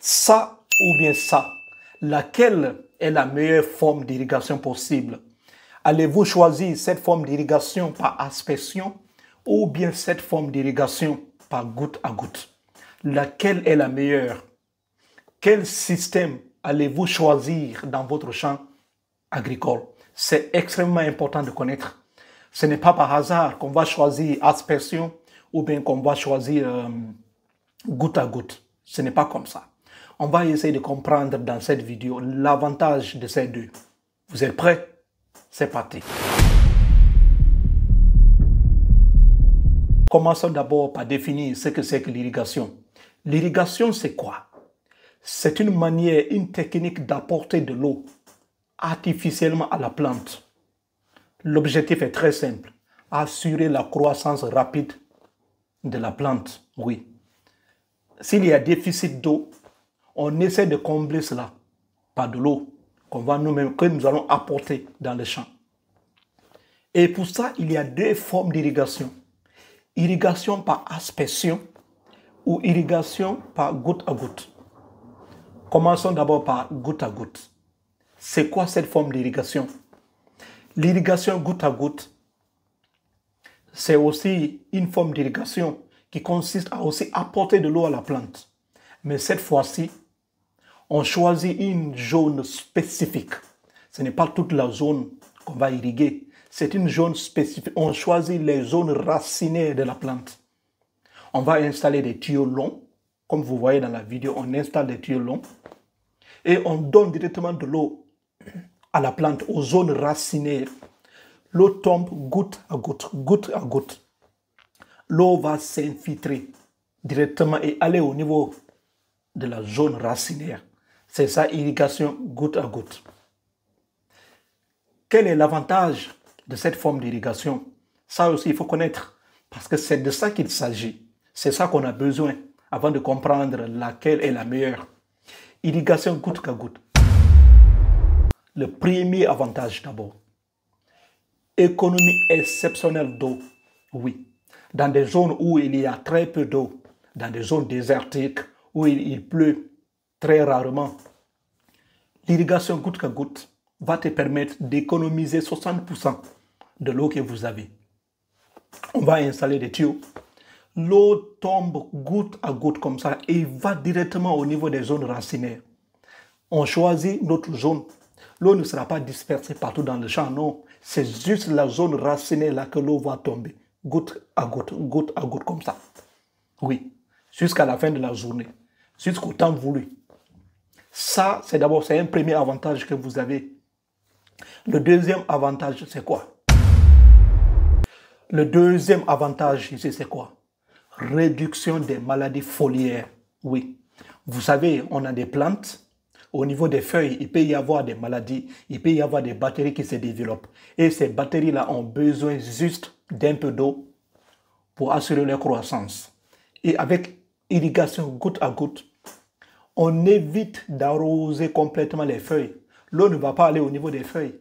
ça ou bien ça, laquelle est la meilleure forme d'irrigation possible? Allez-vous choisir cette forme d'irrigation par aspersion ou bien cette forme d'irrigation par goutte à goutte? Laquelle est la meilleure? Quel système allez-vous choisir dans votre champ agricole? C'est extrêmement important de connaître. Ce n'est pas par hasard qu'on va choisir aspersion ou bien qu'on va choisir goutte à goutte. Ce n'est pas comme ça. On va essayer de comprendre dans cette vidéo l'avantage de ces deux. Vous êtes prêts? C'est parti. Commençons d'abord par définir ce que c'est que l'irrigation. L'irrigation, c'est quoi? C'est une manière, une technique d'apporter de l'eau artificiellement à la plante. L'objectif est très simple, assurer la croissance rapide de la plante, oui. S'il y a déficit d'eau, on essaie de combler cela par de l'eau que nous allons apporter dans le champ. Et pour ça, il y a deux formes d'irrigation. Irrigation par aspersion ou irrigation par goutte à goutte. Commençons d'abord par goutte à goutte. C'est quoi cette forme d'irrigation? L'irrigation goutte à goutte, c'est aussi une forme d'irrigation qui consiste à aussi apporter de l'eau à la plante. Mais cette fois-ci, on choisit une zone spécifique. Ce n'est pas toute la zone qu'on va irriguer. C'est une zone spécifique. On choisit les zones racinaires de la plante. On va installer des tuyaux longs. Comme vous voyez dans la vidéo, on installe des tuyaux longs. Et on donne directement de l'eau à la plante, aux zones racinaires. L'eau tombe goutte à goutte, goutte à goutte. L'eau va s'infiltrer directement et aller au niveau de la zone racinaire. C'est ça, irrigation goutte à goutte. Quel est l'avantage de cette forme d'irrigation? Ça aussi, il faut connaître, parce que c'est de ça qu'il s'agit. C'est ça qu'on a besoin avant de comprendre laquelle est la meilleure. Irrigation goutte à goutte. Le premier avantage d'abord. Économie exceptionnelle d'eau. Oui. Dans des zones où il y a très peu d'eau, dans des zones désertiques où il pleut très rarement, l'irrigation goutte à goutte va te permettre d'économiser 60% de l'eau que vous avez. On va installer des tuyaux. L'eau tombe goutte à goutte comme ça et va directement au niveau des zones racinaires. On choisit notre zone. L'eau ne sera pas dispersée partout dans le champ, non. C'est juste la zone racinaire là que l'eau va tomber. Goutte à goutte comme ça. Oui, jusqu'à la fin de la journée, jusqu'au temps voulu. Ça, c'est un premier avantage que vous avez. Le deuxième avantage, c'est quoi? Le deuxième avantage ici, c'est quoi? Réduction des maladies foliaires. Oui, vous savez, on a des plantes. Au niveau des feuilles, il peut y avoir des maladies, il peut y avoir des bactéries qui se développent. Et ces bactéries-là ont besoin juste d'un peu d'eau pour assurer leur croissance. Et avec irrigation goutte à goutte, on évite d'arroser complètement les feuilles. L'eau ne va pas aller au niveau des feuilles.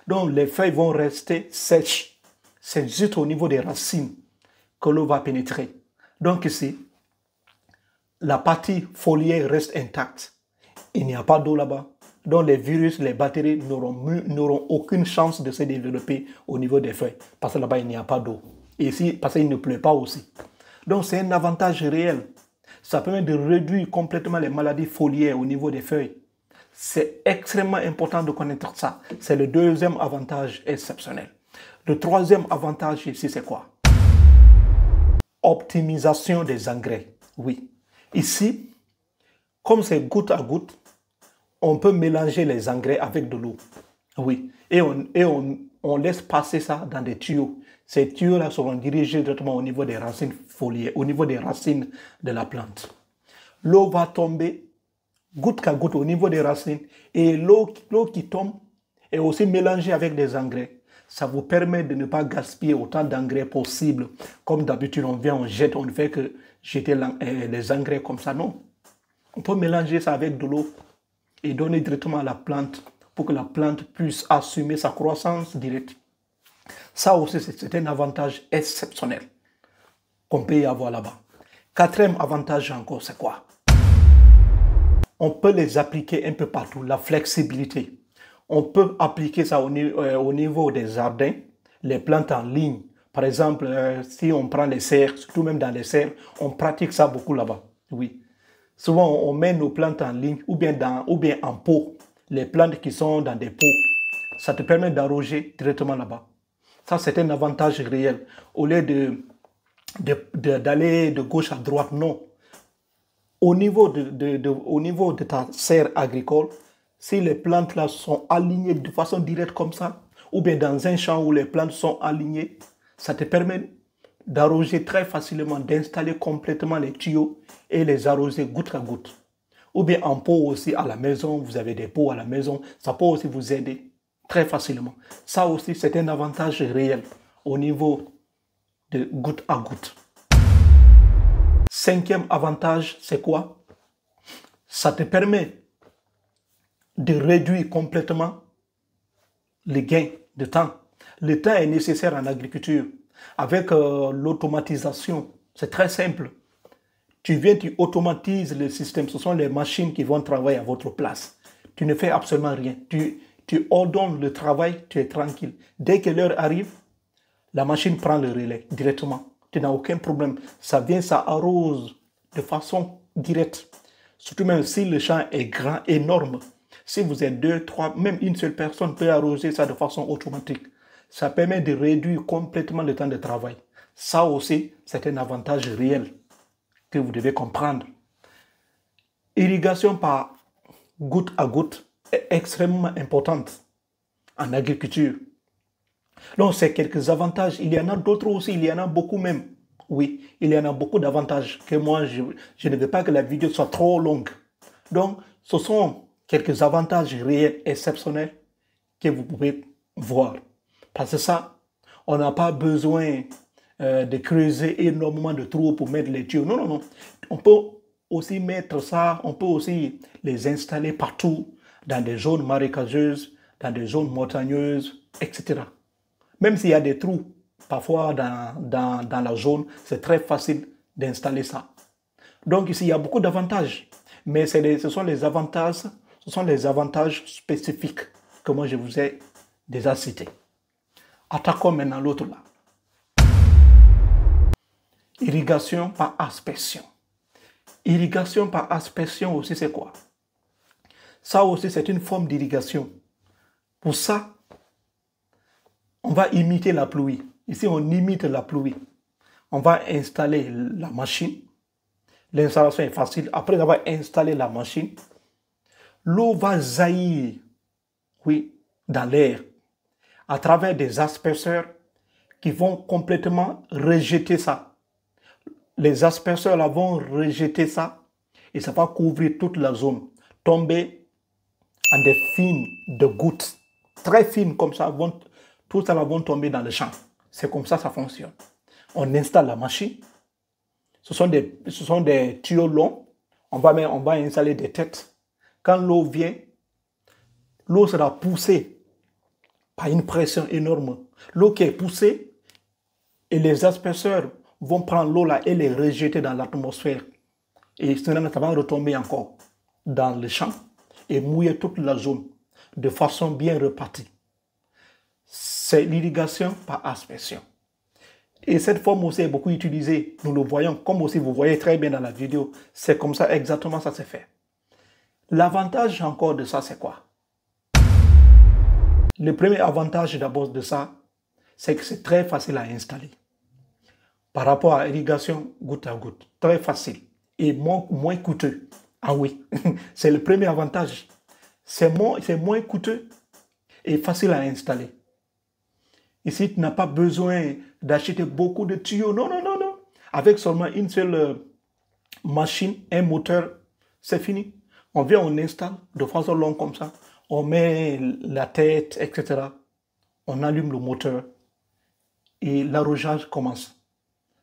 Donc les feuilles vont rester sèches. C'est juste au niveau des racines que l'eau va pénétrer. Donc ici, la partie foliaire reste intacte. Il n'y a pas d'eau là-bas. Donc les virus, les bactéries n'auront aucune chance de se développer au niveau des feuilles. Parce que là-bas, il n'y a pas d'eau. Et ici, parce qu'il ne pleut pas aussi. Donc c'est un avantage réel. Ça permet de réduire complètement les maladies foliaires au niveau des feuilles. C'est extrêmement important de connaître ça. C'est le deuxième avantage exceptionnel. Le troisième avantage ici, c'est quoi? Optimisation des engrais. Oui. Ici, comme c'est goutte à goutte, on peut mélanger les engrais avec de l'eau. Oui. Et on laisse passer ça dans des tuyaux. Ces tuyaux-là seront dirigés directement au niveau des racines foliaires, au niveau des racines de la plante. L'eau va tomber goutte à goutte au niveau des racines et l'eau qui tombe est aussi mélangée avec des engrais. Ça vous permet de ne pas gaspiller autant d'engrais possible. Comme d'habitude, on vient, on jette, on ne fait que jeter les engrais comme ça. Non. On peut mélanger ça avec de l'eau et donner directement à la plante pour que la plante puisse assumer sa croissance directe. Ça aussi, c'est un avantage exceptionnel qu'on peut y avoir là-bas. Quatrième avantage encore, c'est quoi? On peut les appliquer un peu partout, la flexibilité. On peut appliquer ça au niveau des jardins, les plantes en ligne. Par exemple, si on prend les serres, surtout même dans les serres, on pratique ça beaucoup là-bas. Oui. Souvent, on met nos plantes en ligne ou bien en pot. Les plantes qui sont dans des pots, ça te permet d'arroser directement là-bas. Ça, c'est un avantage réel. Au lieu d'aller de gauche à droite, non. Au niveau de ta serre agricole, si les plantes là sont alignées de façon directe comme ça, ou bien dans un champ où les plantes sont alignées, ça te permet d'arroser très facilement, d'installer complètement les tuyaux et les arroser goutte à goutte. Ou bien en pot aussi à la maison, vous avez des pots à la maison, ça peut aussi vous aider très facilement. Ça aussi, c'est un avantage réel au niveau de goutte à goutte. Cinquième avantage, c'est quoi? Ça te permet de réduire complètement les gains de temps. Le temps est nécessaire en agriculture. Avec l'automatisation, c'est très simple. Tu viens, tu automatises le système. Ce sont les machines qui vont travailler à votre place. Tu ne fais absolument rien. Tu ordonnes le travail, tu es tranquille. Dès que l'heure arrive, la machine prend le relais directement. Tu n'as aucun problème. Ça vient, ça arrose de façon directe. Surtout même si le champ est grand, énorme. Si vous êtes 2, 3, même une seule personne peut arroser ça de façon automatique. Ça permet de réduire complètement le temps de travail. Ça aussi, c'est un avantage réel que vous devez comprendre. Irrigation par goutte à goutte est extrêmement importante en agriculture. Donc, c'est quelques avantages. Il y en a d'autres aussi, il y en a beaucoup même. Oui, il y en a beaucoup d'avantages que moi, je ne veux pas que la vidéo soit trop longue. Donc, ce sont quelques avantages réels, exceptionnels que vous pouvez voir. Parce que ça, on n'a pas besoin de creuser énormément de trous pour mettre les tuyaux. Non, non, non. On peut aussi mettre ça, on peut aussi les installer partout, dans des zones marécageuses, dans des zones montagneuses, etc. Même s'il y a des trous, parfois dans la zone, c'est très facile d'installer ça. Donc ici, il y a beaucoup d'avantages. Mais ce sont les avantages spécifiques que moi je vous ai déjà cités. Attaquons maintenant l'autre là. Irrigation par aspersion. Irrigation par aspersion aussi, c'est quoi? Ça aussi, c'est une forme d'irrigation. Pour ça, on va imiter la pluie. Ici, on imite la pluie. On va installer la machine. L'installation est facile. Après avoir installé la machine, l'eau va jaillir, oui, dans l'air, à travers des asperceurs qui vont complètement rejeter ça. Les asperceurs là vont rejeter ça et ça va couvrir toute la zone, tomber en des fines de gouttes, très fines comme ça, tout ça va tomber dans le champ. C'est comme ça fonctionne. On installe la machine. Ce sont des tuyaux longs. On va installer des têtes. Quand l'eau vient, l'eau sera poussée par une pression énorme. L'eau qui est poussée et les asperceurs vont prendre l'eau là et les rejeter dans l'atmosphère. Et ça va retomber encore dans le champ et mouiller toute la zone de façon bien repartie. C'est l'irrigation par aspersion. Et cette forme aussi est beaucoup utilisée. Nous le voyons, comme aussi vous voyez très bien dans la vidéo. C'est comme ça, exactement ça se fait. L'avantage encore de ça, c'est quoi? Le premier avantage d'abord de ça, c'est que c'est très facile à installer. Par rapport à l'irrigation goutte à goutte. Très facile et moins coûteux. Ah oui, c'est le premier avantage. C'est moins coûteux et facile à installer. Ici, tu n'as pas besoin d'acheter beaucoup de tuyaux. Non, non, non, non. Avec seulement une seule machine, un moteur, c'est fini. On vient, on installe de façon longue comme ça. On met la tête, etc. On allume le moteur et l'arrosage commence.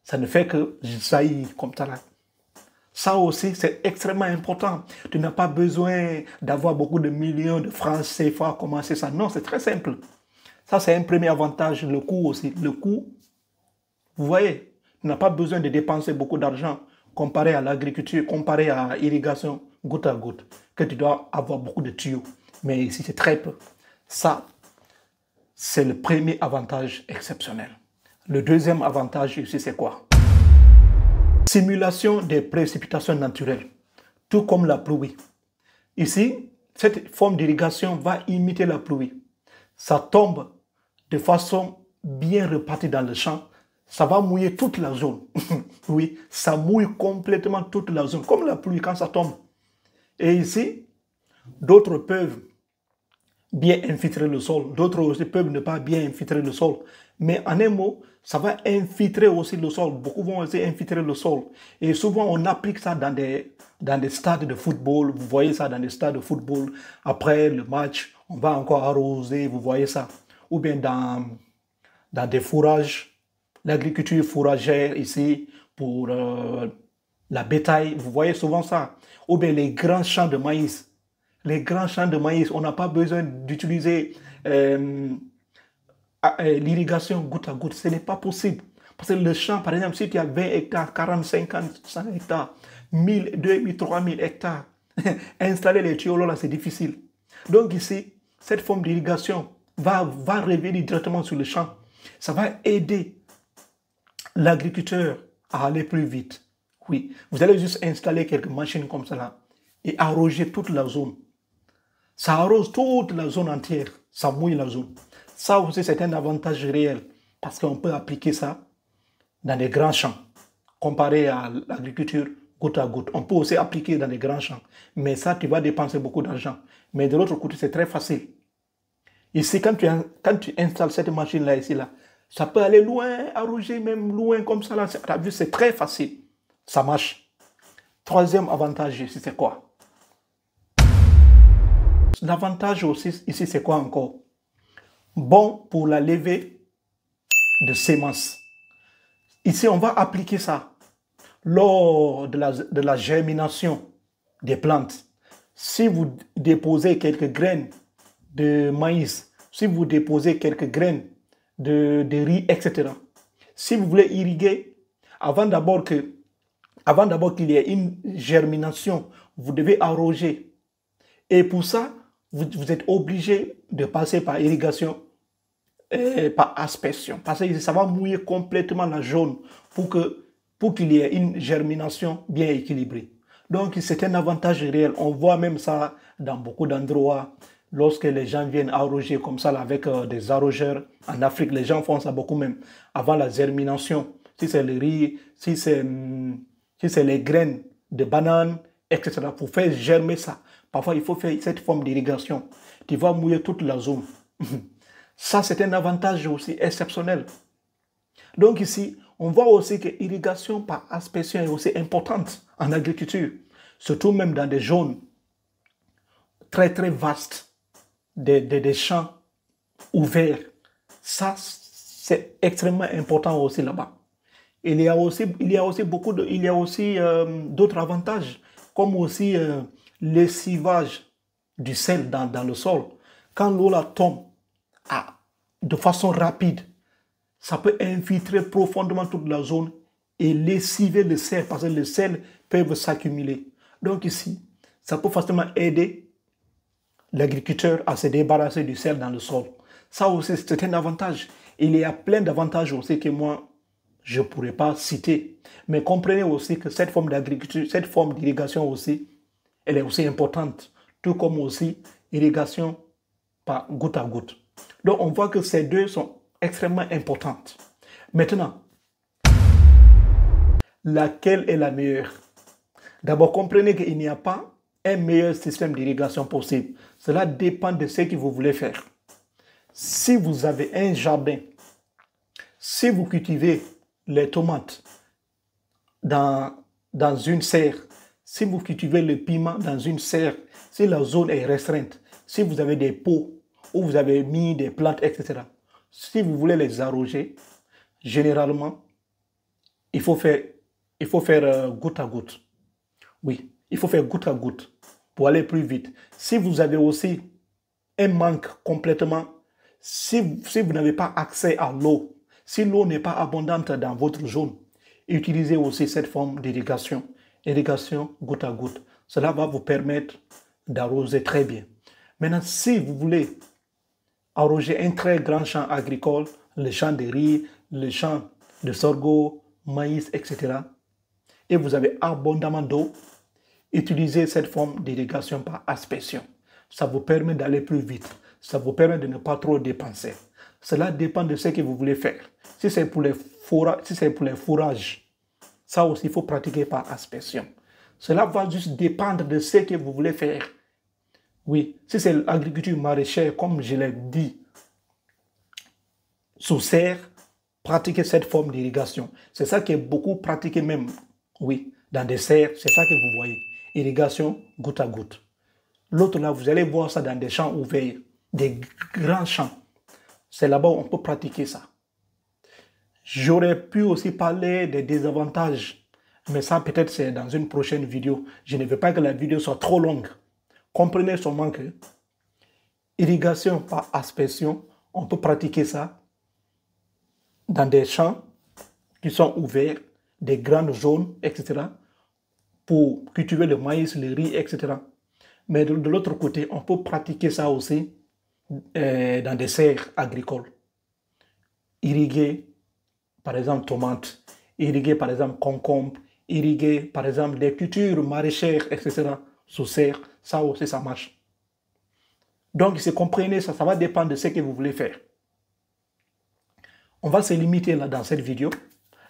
Ça ne fait que jaillir comme ça là. Ça aussi, c'est extrêmement important. Tu n'as pas besoin d'avoir beaucoup de millions de francs CFA pour commencer ça. Non, c'est très simple. Ça, c'est un premier avantage. Le coût aussi. Le coût, vous voyez, tu n'as pas besoin de dépenser beaucoup d'argent comparé à l'agriculture, comparé à l'irrigation goutte à goutte. que tu dois avoir beaucoup de tuyaux. Mais ici, c'est très peu. Ça, c'est le premier avantage exceptionnel. Le deuxième avantage ici, c'est quoi? Simulation des précipitations naturelles, tout comme la pluie. Ici, cette forme d'irrigation va imiter la pluie. Ça tombe de façon bien répartie dans le champ. Ça va mouiller toute la zone. Oui, ça mouille complètement toute la zone, comme la pluie quand ça tombe. Et ici, d'autres peuvent bien infiltrer le sol, d'autres aussi peuvent ne pas bien infiltrer le sol. Mais en un mot, ça va infiltrer aussi le sol. Beaucoup vont aussi infiltrer le sol. Et souvent, on applique ça dans des stades de football. Vous voyez ça dans des stades de football. Après le match, on va encore arroser, vous voyez ça. Ou bien dans des fourrages, l'agriculture fourragère ici pour la bétail. Vous voyez souvent ça. Ou bien les grands champs de maïs. Les grands champs de maïs, on n'a pas besoin d'utiliser l'irrigation goutte à goutte. Ce n'est pas possible. Parce que le champ, par exemple, si tu as 20 hectares, 40, 50, 100 hectares, 1000, 2000, 3000 hectares, installer les tuyaux là, c'est difficile. Donc ici, cette forme d'irrigation va revenir directement sur le champ. Ça va aider l'agriculteur à aller plus vite. Oui, vous allez juste installer quelques machines comme ça là et arroser toute la zone. Ça arrose toute la zone entière, ça mouille la zone. Ça aussi, c'est un avantage réel parce qu'on peut appliquer ça dans des grands champs. Comparé à l'agriculture goutte à goutte, on peut aussi appliquer dans des grands champs. Mais ça, tu vas dépenser beaucoup d'argent. Mais de l'autre côté, c'est très facile. Ici, quand tu installes cette machine-là, ici, là, ça peut aller loin, arroser même loin comme ça. Tu as vu, c'est très facile. Ça marche. Troisième avantage ici, c'est quoi? L'avantage aussi ici, c'est quoi encore? Bon pour la levée de semences. Ici, on va appliquer ça lors de la germination des plantes. Si vous déposez quelques graines de maïs, si vous déposez quelques graines de riz, etc. Si vous voulez irriguer, avant d'abord qu'il y ait une germination, vous devez arroser. Et pour ça, vous êtes obligé de passer par irrigation et par aspersion. Parce que ça va mouiller complètement la zone pour qu'il y ait une germination bien équilibrée. Donc, c'est un avantage réel. On voit même ça dans beaucoup d'endroits. Lorsque les gens viennent arroser comme ça avec des arroseurs. En Afrique, les gens font ça beaucoup même. Avant la germination, si c'est le riz, si c'est les graines de bananes, etc. Pour faire germer ça. Parfois, il faut faire cette forme d'irrigation. Tu vas mouiller toute la zone. Ça, c'est un avantage aussi exceptionnel. Donc ici, on voit aussi que l'irrigation par aspersion est aussi importante en agriculture. Surtout même dans des zones très très vastes, des champs ouverts. Ça, c'est extrêmement important aussi là-bas. Il y a aussi d'autres avantages, comme aussi le sivage du sel dans le sol. Quand l'eau là tombe de façon rapide, ça peut infiltrer profondément toute la zone et lessiver le sel, parce que le sel peut s'accumuler. Donc ici, ça peut facilement aider l'agriculteur à se débarrasser du sel dans le sol. Ça aussi, c'est un avantage. Il y a plein d'avantages aussi que moi, je ne pourrais pas citer. Mais comprenez aussi que cette forme d'agriculture, cette forme d'irrigation aussi, elle est aussi importante. Tout comme aussi irrigation par goutte à goutte. Donc on voit que ces deux sont extrêmement importantes. Maintenant, laquelle est la meilleure? D'abord, comprenez qu'il n'y a pas un meilleur système d'irrigation possible. Cela dépend de ce que vous voulez faire. Si vous avez un jardin, si vous cultivez les tomates dans une serre, si vous cultivez le piment dans une serre, si la zone est restreinte, si vous avez des pots où vous avez mis des plantes, etc. Si vous voulez les arroser, généralement, il faut faire goutte à goutte. Oui, il faut faire goutte à goutte pour aller plus vite. Si vous avez aussi un manque complètement, si vous n'avez pas accès à l'eau, si l'eau n'est pas abondante dans votre zone, utilisez aussi cette forme d'irrigation. Irrigation goutte à goutte. Cela va vous permettre d'arroser très bien. Maintenant, si vous voulez arroser un très grand champ agricole, le champ de riz, le champ de sorgho, maïs, etc., et vous avez abondamment d'eau, utilisez cette forme d'irrigation par aspersion. Ça vous permet d'aller plus vite. Ça vous permet de ne pas trop dépenser. Cela dépend de ce que vous voulez faire. Si c'est pour les fourrages, ça aussi, il faut pratiquer par aspersion. Cela va juste dépendre de ce que vous voulez faire. Oui, si c'est l'agriculture maraîchère, comme je l'ai dit, sous serre, pratiquez cette forme d'irrigation. C'est ça qui est beaucoup pratiqué même, oui, dans des serres, c'est ça que vous voyez. Irrigation goutte à goutte. L'autre là, vous allez voir ça dans des champs ouverts, des grands champs. C'est là-bas où on peut pratiquer ça. J'aurais pu aussi parler des désavantages, mais ça peut-être c'est dans une prochaine vidéo. Je ne veux pas que la vidéo soit trop longue. Comprenez seulement que irrigation par aspersion, on peut pratiquer ça dans des champs qui sont ouverts, des grandes zones, etc., pour cultiver le maïs, le riz, etc. Mais de l'autre côté, on peut pratiquer ça aussi dans des serres agricoles. Irriguer, par exemple, tomates, irriguer, par exemple, concombre, irriguer, par exemple, des cultures maraîchères, etc., sous serre, ça aussi, ça marche. Donc, si vous comprenez ça, ça va dépendre de ce que vous voulez faire. On va se limiter là dans cette vidéo.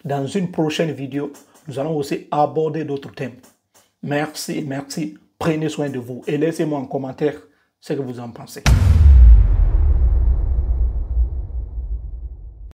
Dans une prochaine vidéo, nous allons aussi aborder d'autres thèmes. Merci, merci. Prenez soin de vous et laissez-moi en commentaire ce que vous en pensez.